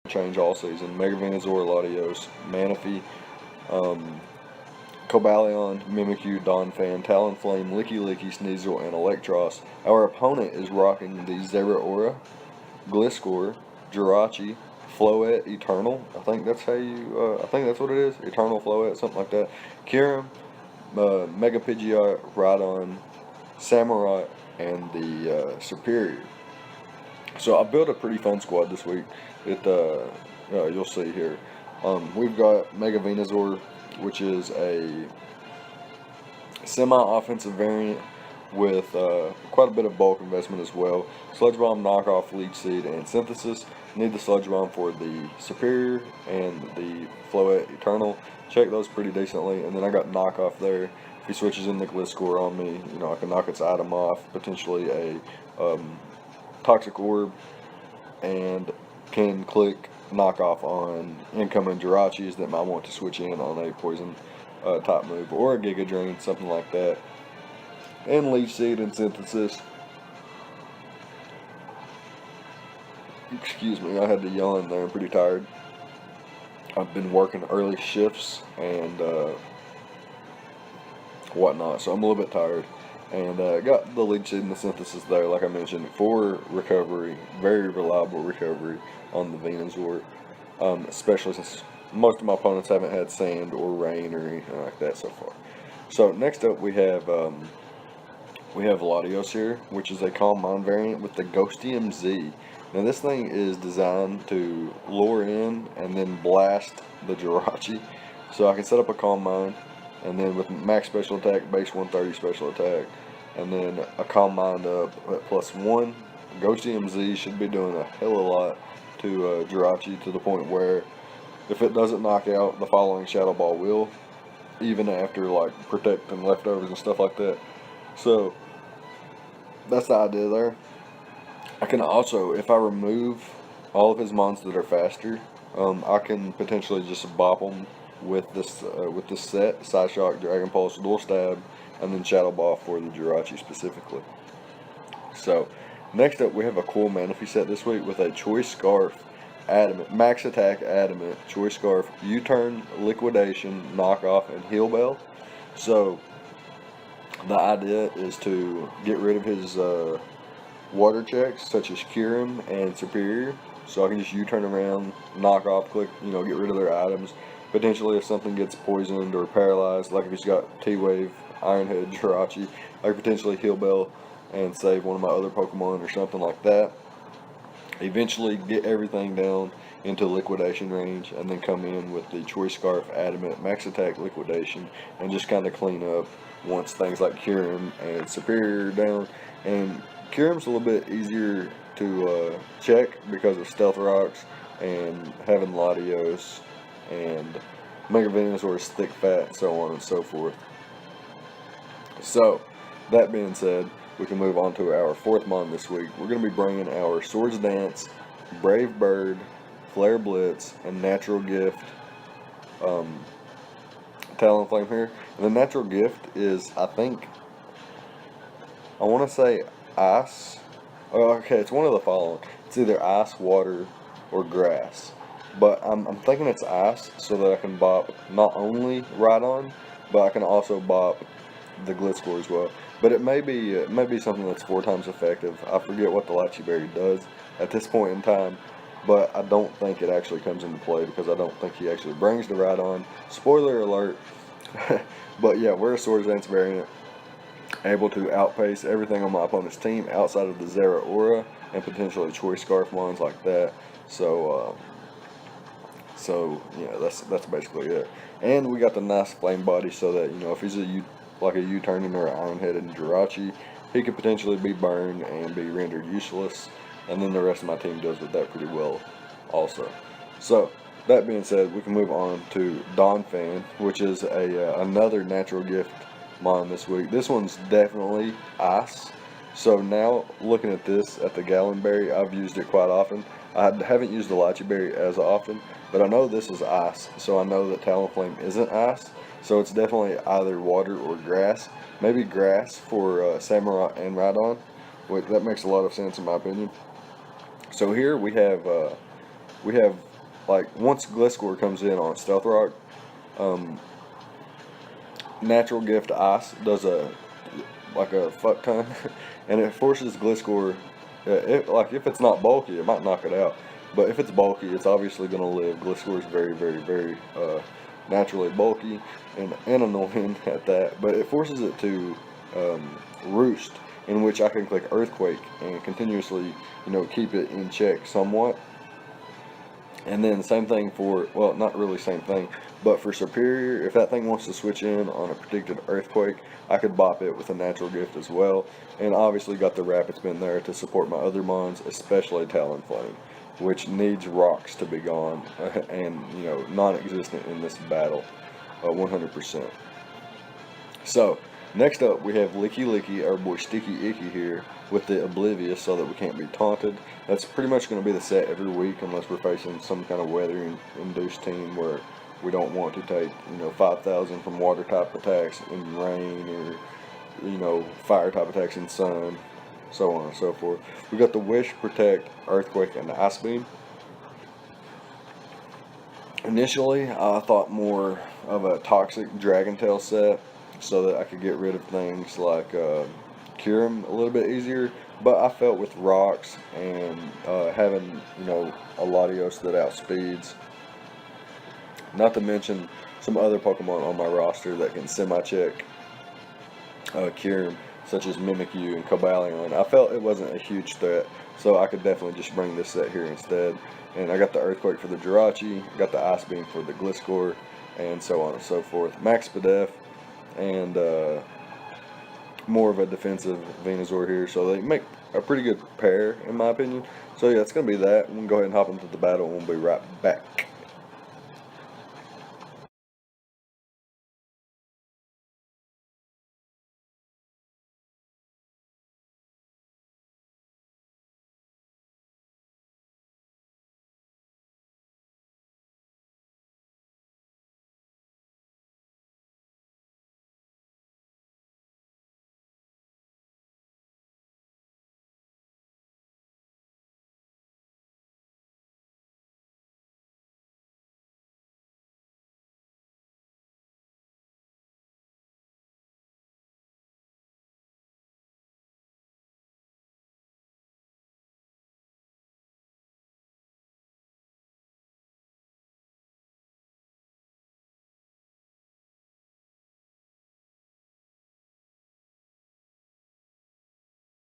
change all season. Mega Venusaur, Latios, Manaphy, Cobalion, Mimikyu, Donphan, Talonflame, Licky Licky, Sneasel, and Electros. Our opponent is rocking the Zeraora, Gliscor, Jirachi, Floette, Eternal. I think that's how you. I think that's what it is. Eternal Floette, something like that. Kyurem, Mega Pidgeot, Rhydon, Samurott, and the Superior. So I built a pretty fun squad this week. You'll see here. We've got Mega Venusaur, which is a semi-offensive variant with quite a bit of bulk investment as well. Sludge Bomb, Knockoff, Leech Seed, and Synthesis. Need the Sludge Bomb for the Superior and the Floette Eternal. Check those pretty decently. And then I got Knockoff there. If he switches in the Gliscor on me, I can knock its item off. Potentially a Toxic Orb, and can click Knockoff on incoming Jirachis that might want to switch in on a Poison type move, or a Giga Drain, something like that. And Leech Seed and Synthesis. Excuse me, I had to yawn there. I'm pretty tired. I've been working early shifts and whatnot, so I'm a little bit tired. And got the Leech Seed and the Synthesis there, like I mentioned, for recovery. Very reliable recovery on the Venusaur, especially since most of my opponents haven't had sand or rain or anything like that so far. So next up we have Latios here, which is a Calm Mind variant with the Ghostium Z. Now this thing is designed to lure in and then blast the Jirachi. So I can set up a Calm Mind, and then with max special attack, base 130 special attack, and then a Calm Mind up at +1. Ghostium Z should be doing a hell of a lot to Jirachi, to the point where if it doesn't knock out, the following Shadow Ball will, even after like Protect and Leftovers and stuff like that. So that's the idea there. I can also, if I remove all of his mons that are faster, I can potentially just bop them with this set: Psyshock, Dragon Pulse, Dual Stab, and then Shadow Ball for the Jirachi specifically. So next up we have a cool Manaphy set this week with a Choice Scarf, Adamant, Max Attack Adamant, Choice Scarf, U-Turn, Liquidation, Knockoff, and Heal Bell. So the idea is to get rid of his water checks such as Kyurem and Superior, so I can just U-turn around, knock off, click, get rid of their items. Potentially if something gets poisoned or paralyzed, like if he's got T-Wave, Iron Head, Jirachi, I could potentially Heal Bell and save one of my other Pokemon or something like that. Eventually get everything down into liquidation range, and then come in with the Choice Scarf, Adamant, Max Attack, Liquidation, and just kind of clean up once things like Kyurem and Superior are down. And Kyurem's a little bit easier to check because of Stealth Rocks and having Latios and Mega Venusaur's thick fat, and so on and so forth. So that being said, we can move on to our fourth mon this week. We're going to be bringing our Swords Dance, Brave Bird, Flare Blitz, and Natural Gift Talonflame here. And the Natural Gift is, I want to say ice. Oh, okay, it's one of the following. It's either ice, water, or grass. But I'm thinking it's ice, so that I can bop not only Rhydon, but I can also bop the Gliscor as well. But it may be something that's 4 times effective. I forget what the Lychee Berry does at this point in time, but I don't think it actually comes into play because I don't think he actually brings the Rhydon. Spoiler alert. But yeah, we're a Swords Dance variant, able to outpace everything on my opponent's team outside of the Zeraora and potentially Choice Scarf mons like that. So yeah, that's basically it. And we got the nice flame body, so that if he's like a U-turning or an Iron-Headed Jirachi, he could potentially be burned and be rendered useless. And then the rest of my team does with that pretty well also. So that being said, we can move on to Donphan, which is another Natural Gift mon this week. This one's definitely ice. So now looking at this, at the Gallon Berry, I've used it quite often. I haven't used the Lychee Berry as often, but I know this is ice, so I know that Talonflame isn't ice. So it's definitely either water or grass. Maybe grass for Samurott and Rhydon. That makes a lot of sense in my opinion. So here we have like once Gliscor comes in on Stealth Rock, Natural Gift Ice does like a fuck ton, and it forces Gliscor. Like if it's not bulky, it might knock it out. But if it's bulky, it's obviously going to live. Gliscor is very, very, very naturally bulky and annoying at that. But it forces it to roost, in which I can click Earthquake and continuously, keep it in check somewhat. And then same thing for, well, not really same thing, but for Superior, if that thing wants to switch in on a predicted Earthquake, I could bop it with a Natural Gift as well. And obviously got the Rapid Spin there to support my other mons, especially Talonflame, which needs rocks to be gone and, non-existent in this battle, 100%. So, next up we have Licky Licky, our boy Sticky Icky here, with the Oblivious so that we can't be taunted. That's pretty much going to be the set every week unless we're facing some kind of weather-induced team where we don't want to take, 5,000 from water type attacks in rain or, fire type attacks in sun, so on and so forth. We got the Wish, Protect, Earthquake, and the Ice Beam. Initially, I thought more of a Toxic Dragon Tail set so that I could get rid of things like cure them a little bit easier, but I felt with rocks and having, a Latios that outspeeds, not to mention some other Pokemon on my roster that can semi-check cure them, such as Mimikyu and Cobalion. I felt it wasn't a huge threat, so I could definitely just bring this set here instead. And I got the Earthquake for the Jirachi, got the Ice Beam for the Gliscor, and so on and so forth. Max Spadef, and more of a defensive Venusaur here, so they make a pretty good pair in my opinion. So yeah, it's going to be that. We'll go ahead and hop into the battle and we'll be right back.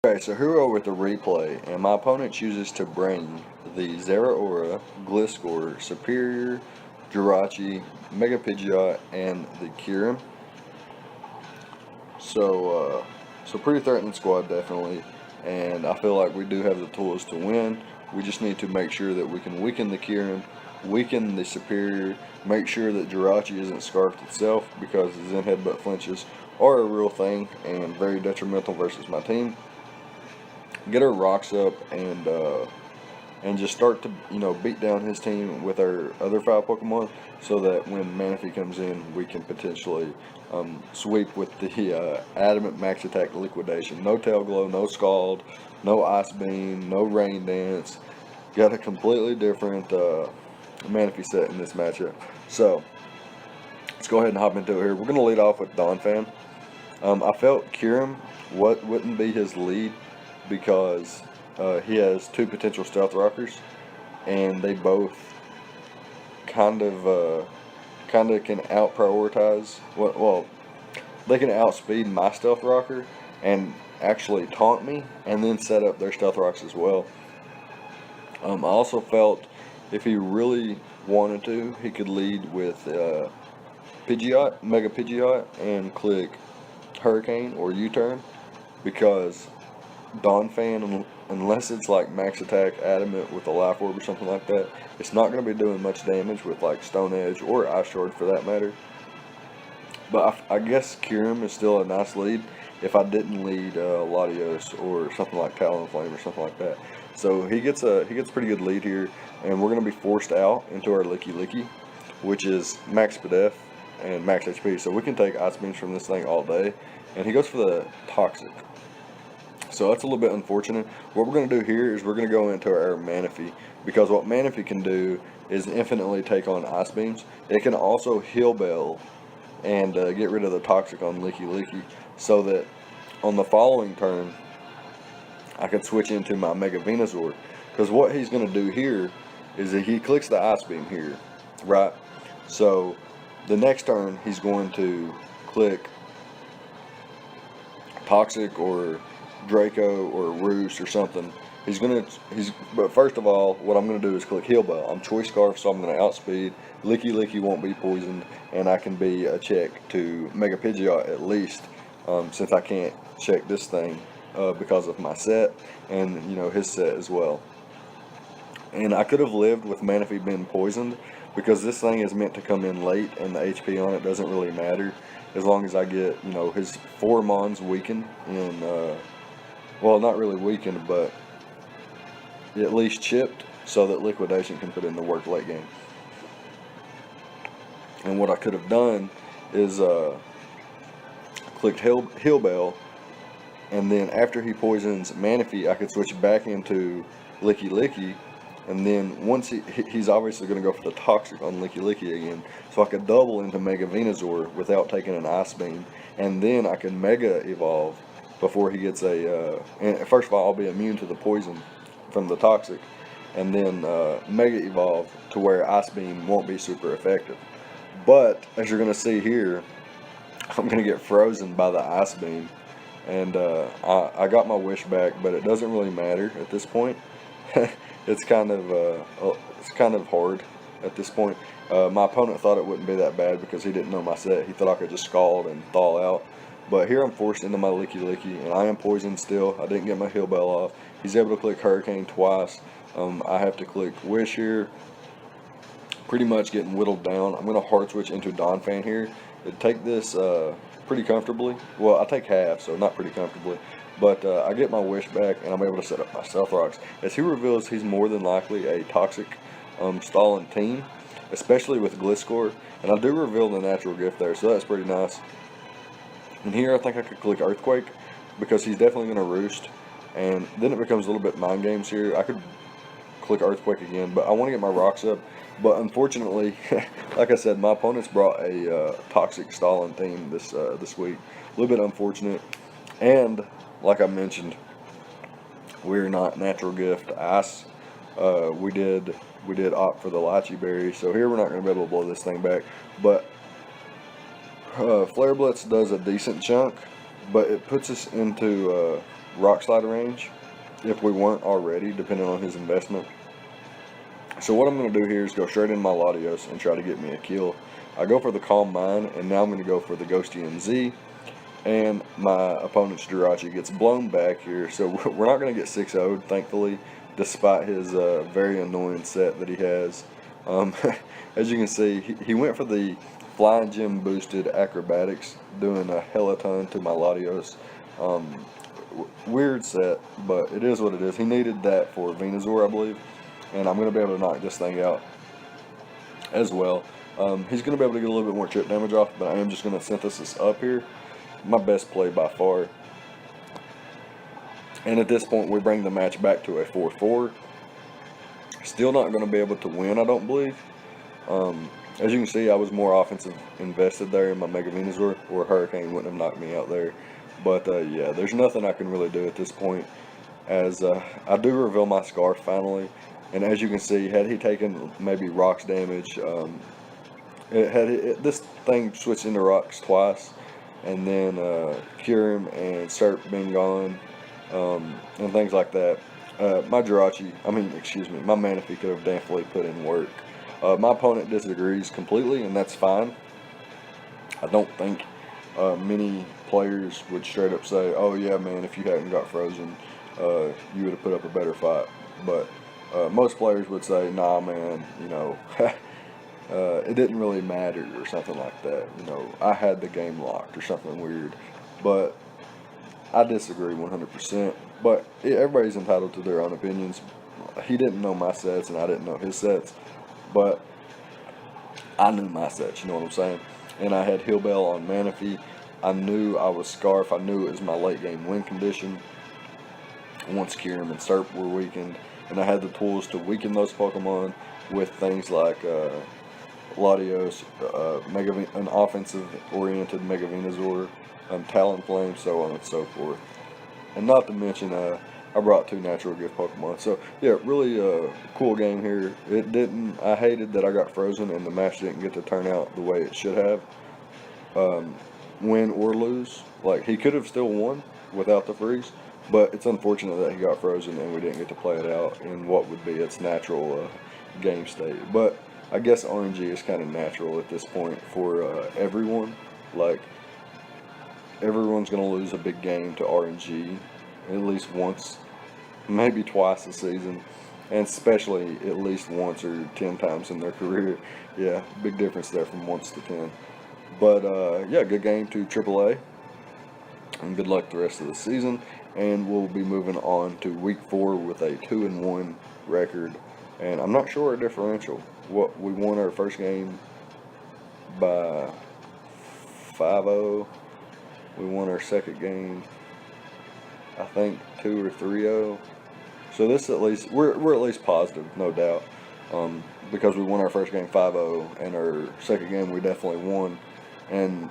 Okay, so here we are with the replay, and my opponent chooses to bring the Zeraora, Gliscor, Superior, Jirachi, Mega Pidgeot, and the Kyurem. So pretty threatening squad definitely, and I feel like we do have the tools to win. We just need to make sure that we can weaken the Kyurem, weaken the Superior, make sure that Jirachi isn't scarfed itself, because the Zen Headbutt flinches are a real thing and very detrimental versus my team. Get our rocks up and just start to beat down his team with our other 5 Pokemon, so that when Manaphy comes in, we can potentially sweep with the Adamant Max Attack Liquidation. No Tail Glow, no Scald, no Ice Beam, no Rain Dance. Got a completely different Manaphy set in this matchup. So let's go ahead and hop into it here. We're going to lead off with Donphan. I felt Kyurem wouldn't be his lead, because he has 2 potential Stealth Rockers, and they both kind of can out prioritize. Well, they can outspeed my Stealth Rocker and actually taunt me, and then set up their Stealth Rocks as well. I also felt if he really wanted to, he could lead with Pidgeot, Mega Pidgeot, and click Hurricane or U-turn, because Donphan, unless it's like Max Attack Adamant with a Life Orb or something like that, it's not going to be doing much damage with like Stone Edge or Ice Shard for that matter. But I guess Kyurem is still a nice lead if I didn't lead Latios or something like Talonflame or something like that. So he gets a pretty good lead here, and we're going to be forced out into our Licky Licky, which is Max Spadef and Max HP. So we can take Ice Beams from this thing all day, and he goes for the Toxic. So that's a little bit unfortunate. What we're going to do here is we're going to go into our Manaphy, because what Manaphy can do is infinitely take on Ice Beams. It can also Heal Bell and get rid of the Toxic on Licky Licky, so that on the following turn I could switch into my Mega Venusaur. Because what he's going to do here is that he clicks the Ice Beam here, right? So the next turn he's going to click Toxic or Draco or Roost or something. But first of all, what I'm going to do is click Heal Bell. I'm Choice Scarf, so I'm going to outspeed. Licky Licky won't be poisoned, and I can be a check to Mega Pidgeot at least, since I can't check this thing because of my set and his set as well. And I could have lived with Manaphy being poisoned, because this thing is meant to come in late, and the HP on it doesn't really matter as long as I get his 4 Mons weakened in well, not really weakened, but at least chipped, so that Liquidation can put in the work late game. And what I could have done is clicked Heal Bell, and then after he poisons Manaphy, I could switch back into Licky Licky, and then once he's obviously going to go for the Toxic on Licky Licky again, so I could double into Mega Venusaur without taking an Ice Beam, and then I can Mega Evolve before he gets and first of all, I'll be immune to the poison from the Toxic, and then Mega Evolve to where Ice Beam won't be super effective. But as you're going to see here, I'm going to get frozen by the Ice Beam, and I got my wish back, but it doesn't really matter at this point. It's kind of hard at this point. My opponent thought it wouldn't be that bad because he didn't know my set. He thought I could just scald and thaw out. But here I'm forced into my Licky Licky, and I am poisoned still. I didn't get my Heal Bell off. He's able to click Hurricane twice. I have to click Wish here. Pretty much getting whittled down. I'm going to hard switch into Donphan here. It'd take this pretty comfortably. Well, I take half, so not pretty comfortably. But I get my wish back, and I'm able to set up my Stealth Rocks. As he reveals, he's more than likely a Toxic stalling team, especially with Gliscor. And I do reveal the natural gift there, so that's pretty nice. And here I think I could click Earthquake, because he's definitely going to Roost. And then it becomes a little bit mind games here. I could click Earthquake again, but I want to get my rocks up. But unfortunately, like I said, my opponents brought a Toxic stalling team this week. A little bit unfortunate. And like I mentioned, we're not natural gift ice. We did opt for the Lychee Berry, so here we're not going to be able to blow this thing back. But Flare Blitz does a decent chunk, but it puts us into Rock Slide range if we weren't already, depending on his investment. So what I'm going to do here is go straight into my Latios and try to get me a kill. I go for the Calm Mind, and now I'm going to go for the Ghostium Z. And my opponent's Jirachi gets blown back here, so we're not going to get 6-0'd, thankfully, despite his very annoying set that he has. As you can see, he went for the Flying Gym boosted Acrobatics, doing a hella ton to my Latios. Weird set, but it is what it is. He needed that for Venusaur, I believe, and I'm going to be able to knock this thing out as well. He's going to be able to get a little bit more chip damage off, but I am just going to Synthesis up here. My best play by far. And at this point, we bring the match back to a 4-4. Still not going to be able to win, I don't believe. As you can see, I was more offensive invested there in my Mega Venusaur, or Hurricane wouldn't have knocked me out there. But yeah, there's nothing I can really do at this point, as I do reveal my Scarf finally. And as you can see, had he taken maybe Rocks damage, this thing switched into Rocks twice, and then Cure him and start being gone, and things like that. My Manaphy could have definitely put in work. My opponent disagrees completely, and that's fine. I don't think many players would straight up say, oh yeah man, if you hadn't got frozen, you would have put up a better fight. But most players would say, nah man, it didn't really matter, or something like that. I had the game locked, or something weird. But I disagree 100%. But everybody's entitled to their own opinions. He didn't know my sets, and I didn't know his sets. But I knew my sets, you know what I'm saying? And I had Heal Bell on Manaphy. I knew I was Scarf. I knew it was my late game win condition once Kyurem and Serp were weakened. And I had the tools to weaken those Pokemon with things like Latios, an offensive-oriented Mega Venusaur, Talonflame, so on and so forth. And not to mention, I brought 2 natural gift Pokemon. So, yeah, really cool game here. I hated that I got frozen and the match didn't get to turn out the way it should have. Win or lose. Like, he could have still won without the freeze, but it's unfortunate that he got frozen and we didn't get to play it out in what would be its natural game state. But I guess RNG is kind of natural at this point for everyone. Like, everyone's going to lose a big game to RNG at least once, maybe twice a season, and especially at least once or 10 times in their career. Yeah, big difference there from once to 10. But yeah, good game to AAA, and good luck the rest of the season. And we'll be moving on to week 4 with a 2-1 record, and I'm not sure our differential. What we won our first game by 5-0. We won our second game, I think 2 or 3-0. So this at least we're at least positive, no doubt, because we won our first game 5-0, and our second game we definitely won, and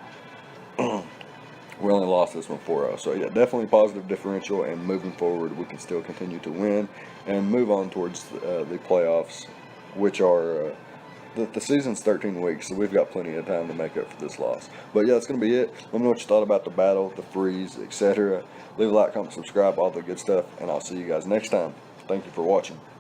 we only lost this one 4-0. So yeah, definitely positive differential, and moving forward we can still continue to win and move on towards the playoffs, which are the season's 13 weeks, so we've got plenty of time to make up for this loss. But yeah, that's going to be it. Let me know what you thought about the battle, the freeze, etc. Leave a like, comment, subscribe, all the good stuff, and I'll see you guys next time. Thank you for watching.